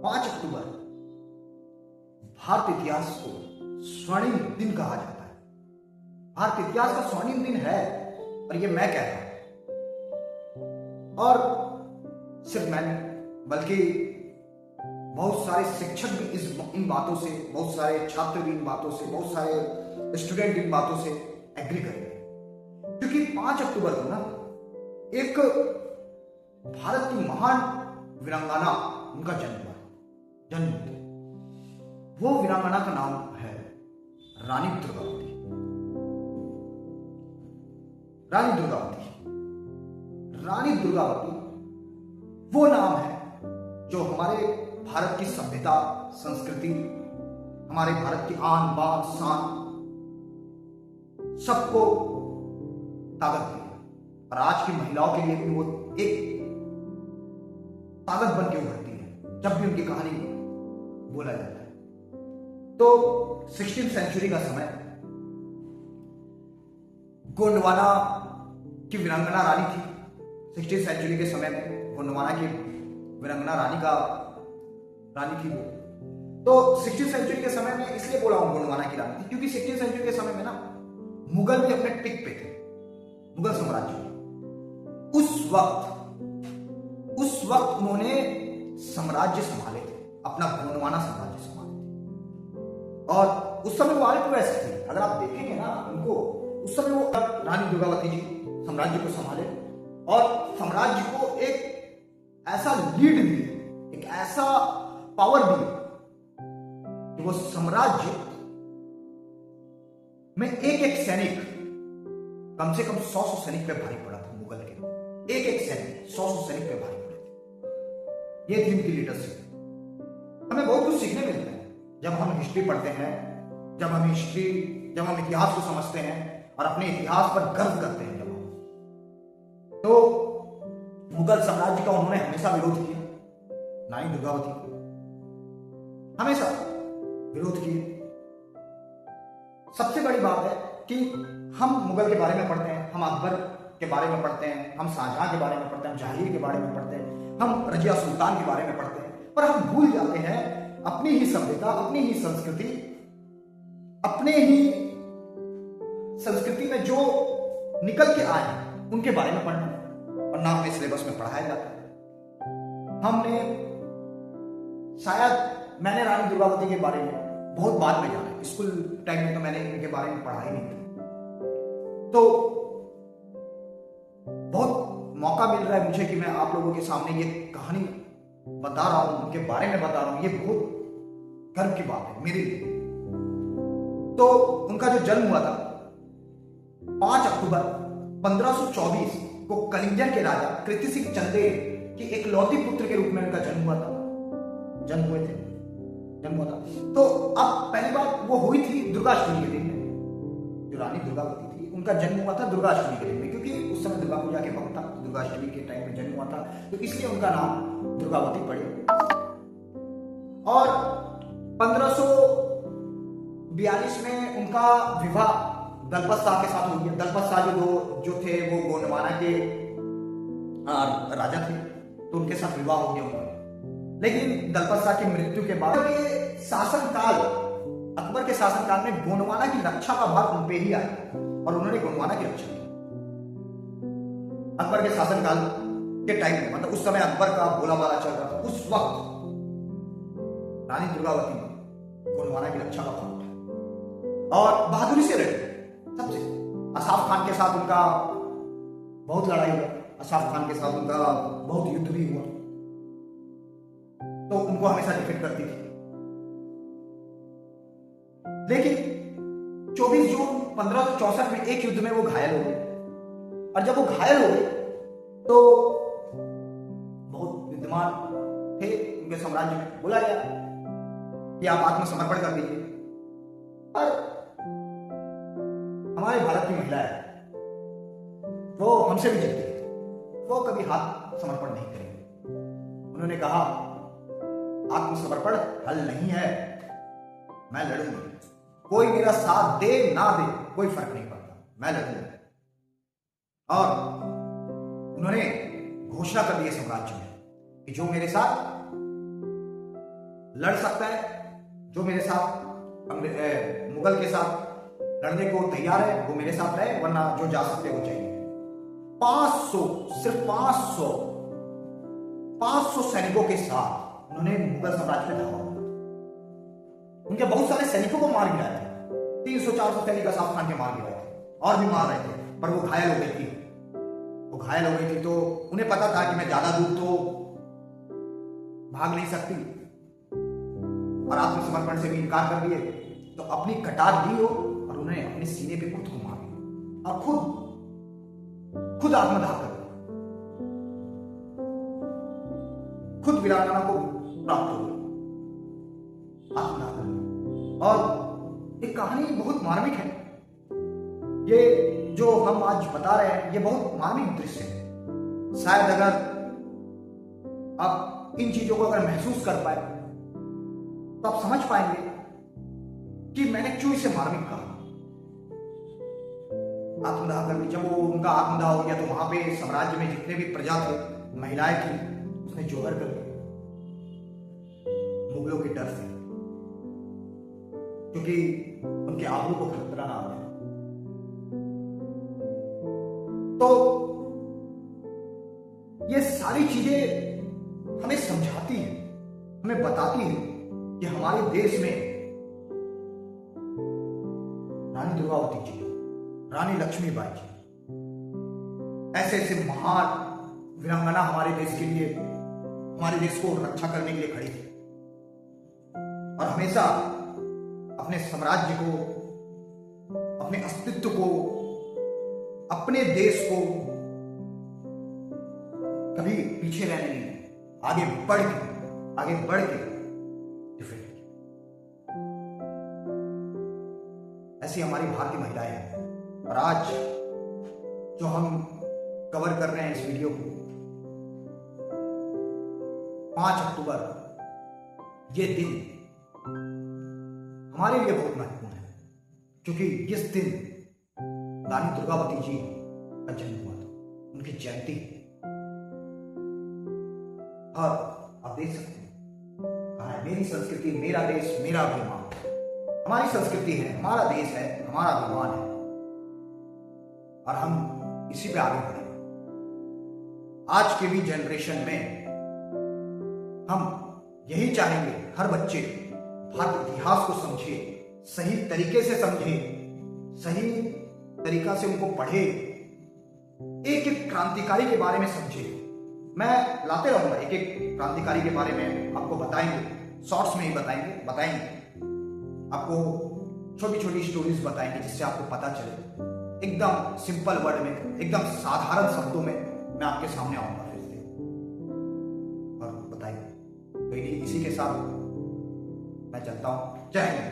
5 अक्टूबर भारत इतिहास को स्वर्णिम दिन कहा जाता है। भारत इतिहास का स्वर्णिम दिन है और ये मैं कह रहा हूं। और सिर्फ मैं नहीं, बल्कि बहुत सारे शिक्षक भी इन बातों से, बहुत सारे छात्र भी इन बातों से, बहुत सारे स्टूडेंट इन बातों से एग्री करेंगे। क्योंकि 5 अक्टूबर को ना एक भारत की महान वीरांगना उनका जन्म हुआ। वो वीरांगना का नाम है रानी दुर्गावती। रानी दुर्गावती वो नाम है जो हमारे भारत की सभ्यता, संस्कृति, हमारे भारत की आन बान शान सबको ताकत दी और आज की महिलाओं के लिए भी वो एक ताकत बन के उभरती है जब भी उनकी कहानी बोला जाता है। तो 16वीं सेंचुरी का समय, गोंडवाना की वीरांगना रानी थी। 16वीं सेंचुरी के समय में गोंडवाना की वीरांगना रानी थी वो। तो 16वीं सेंचुरी के समय में इसलिए बोला हूं गोंडवाना की रानी थी क्योंकि 16वीं सेंचुरी के समय में ना मुगल भी अपने पिक पे थे, मुगल साम्राज्य में। उस वक्त उन्होंने साम्राज्य संभाले थे, अपना गोंडवाना साम्राज्य संभाले थे। और उस समय वो आए वैसे थे, अगर आप देखेंगे ना उनको, उस समय वो रानी दुर्गावती जी साम्राज्य को संभाले और साम्राज्य को एक ऐसा लीड दिए, एक ऐसा पावर दिए कि वो साम्राज्य में एक सैनिक कम से कम 100 सैनिक पे भारी पड़ा था। मुगल के एक सैनिक 100 सैनिक पे भारी पड़े थे। ये थी उनकी लीडरशिप। हमें बहुत कुछ सीखने मिलता है जब हम हिस्ट्री पढ़ते हैं, जब हम इतिहास को समझते हैं और अपने इतिहास पर गर्व करते हैं। जब हम तो मुगल साम्राज्य का उन्होंने हमेशा विरोध किया, रानी दुर्गावती को हमेशा विरोध किया। सबसे बड़ी बात है कि हम मुगल के बारे में पढ़ते हैं, हम अकबर के बारे में पढ़ते हैं, हम शाहजहां के बारे में पढ़ते हैं, हम जहांगीर के बारे में पढ़ते हैं, हम रजिया सुल्तान के बारे में पढ़ते हैं, पर हम भूल जाते हैं अपनी ही सभ्यता, अपनी ही संस्कृति, अपने ही संस्कृति में जो निकल के आए उनके बारे में पढ़ना, और ना हमें सिलेबस में पढ़ाया जाता है। हमने शायद, मैंने रानी दुर्गावती के बारे में बहुत बाद में जाना, स्कूल टाइम में तो मैंने इनके बारे में पढ़ा ही नहीं था। तो बहुत मौका मिल रहा है मुझे कि मैं आप लोगों के सामने ये कहानी बता रहा हूं, उनके बारे में बता रहा हूं। ये बहुत गर्व की बात है मेरे लिए। तो उनका जो जन्म हुआ था 5 अक्टूबर 1524 को कलिंजर के राजा कृति सिंह चंदेल की एकलौती पुत्र के रूप में उनका जन्म हुआ था। तो अब पहली बात वो हुई थी दुर्गाष्टमी के दिन में। जो रानी दुर्गावती थी उनका जन्म हुआ था दुर्गाष्टमी के दिन में, क्योंकि उस समय दुर्गा पूजा के वक्त था, दुर्गाष्टमी के टाइम में जन्म हुआ था, तो इसलिए उनका नाम दुर्गावती पड़े। और 1542 में उनका विवाह दलपत शाह के साथ हो गया। दलपत शाह जो थे वो गोंडवाना के राजा थे, तो उनके साथ विवाह हो गया उनका। लेकिन दलपत शाह की मृत्यु के बाद शासनकाल, अकबर के शासनकाल में गोंडवाना की रक्षा का भार उन पे ही आया और उन्होंने गोंडवाना की रक्षा की। अकबर के शासनकाल के टाइम में, मतलब उस समय अकबर का बोलाबाला चल रहा था, उस वक्त रानी दुर्गावती ने गोंडवाना की रक्षा का भार उठाया और बहादुरी से लड़ी। सबसे असाफ खान के साथ उनका बहुत लड़ाई हुआ, असाफ खान के साथ उनका बहुत युद्ध भी हुआ, तो उनको हमेशा डिफेंड करती थी। लेकिन 24 जून 1564 में एक युद्ध में वो घायल हो गए, और जब वो घायल हो गए तो बहुत विद्वान थे उनके साम्राज्य में, बोला गया कि आप आत्मसमर्पण कर दीजिए। पर हमारे भारत की महिला है, वो हमसे भी जीतती है, वो कभी हाथ समर्पण नहीं करेंगे। उन्होंने कहा आत्मसमर्पण हल नहीं है, मैं लड़ूंगी, कोई मेरा साथ दे ना दे कोई फर्क नहीं पड़ता, मैं लड़ूंगा। और उन्होंने घोषणा कर दी साम्राज्य में कि जो मेरे साथ लड़ सकता है, जो मेरे साथ मुगल के साथ लड़ने को तैयार है वो मेरे साथ रहे, वरना जो जा सकते वो चाहिए। 500, सिर्फ 500 सैनिकों के साथ उन्होंने मुगल साम्राज्य पे धावा बोला। उनके बहुत सारे सैनिकों को मार गिराए थे, 300-400 सैनिक असाफ खान के मार गिराए थे, और भी मार रहे थे, पर वो घायल हो गई थी। वो घायल हो गई थी तो उन्हें पता था कि मैं ज्यादा दूर तो भाग नहीं सकती, और आत्मसमर्पण से भी इनकार कर दिए, तो अपनी कटार ली हो और उन्हें अपने सीने पे खुद को मार दिया, और खुद आत्मदाह कर दिया, खुद वीरांगना को प्राप्त हो गया, आत्मदाह कर दिया। और एक कहानी बहुत मार्मिक है, ये जो हम आज बता रहे हैं ये बहुत मार्मिक दृश्य है। शायद अगर आप इन चीजों को अगर महसूस कर पाए तो आप समझ पाएंगे कि मैंने क्यों इसे मार्मिक कहा। आत्मदाह कर दी, जब वो उनका आत्मदाह हो गया तो वहां पे साम्राज्य में जितने भी प्रजा थे, महिलाएं थी, उसने जोहर कर दिया मुगलों के डर से, क्योंकि उनके आबरू को खतरा ना आए। तो ये सारी चीजें हमें समझाती है, हमें बताती है कि हमारे देश में रानी दुर्गावती जी, रानी लक्ष्मीबाई जी, ऐसे ऐसे महान वीरांगना हमारे देश के लिए, हमारे देश को रक्षा करने के लिए खड़ी थी, और हमेशा अपने साम्राज्य को, अपने अस्तित्व को, अपने देश को कभी पीछे रहने नहीं, आगे बढ़ के डिफेंड किया। ऐसी हमारी भारतीय महिलाएं हैं। और आज जो हम कवर कर रहे हैं इस वीडियो को, 5 अक्टूबर, ये दिन हमारे लिए बहुत महत्वपूर्ण है, क्योंकि इस दिन रानी दुर्गावती जी का जन्म हुआ था, उनकी जयंती। और आप देख सकते हैं कहा है, मेरी संस्कृति, मेरा देश, मेरा अभिमान। हमारी संस्कृति है, हमारा देश है, हमारा अभिमान है, और हम इसी पे आगे बढ़ेंगे। आज के भी जनरेशन में हम यही चाहेंगे, हर बच्चे भारत इतिहास को समझे, सही तरीके से समझे, सही तरीका से उनको पढ़े, एक एक क्रांतिकारी के बारे में समझे। मैं लाते रहूंगा, एक एक क्रांतिकारी के बारे में आपको बताएंगे, शॉर्ट्स में ही बताएंगे आपको, छोटी छोटी स्टोरीज बताएंगे, जिससे आपको पता चले, एकदम सिंपल वर्ड में, एकदम साधारण शब्दों में मैं आपके सामने आऊंगा फिर से, और बताइए। तो इसी के साथ मैं चलता हूं। जय हिंद।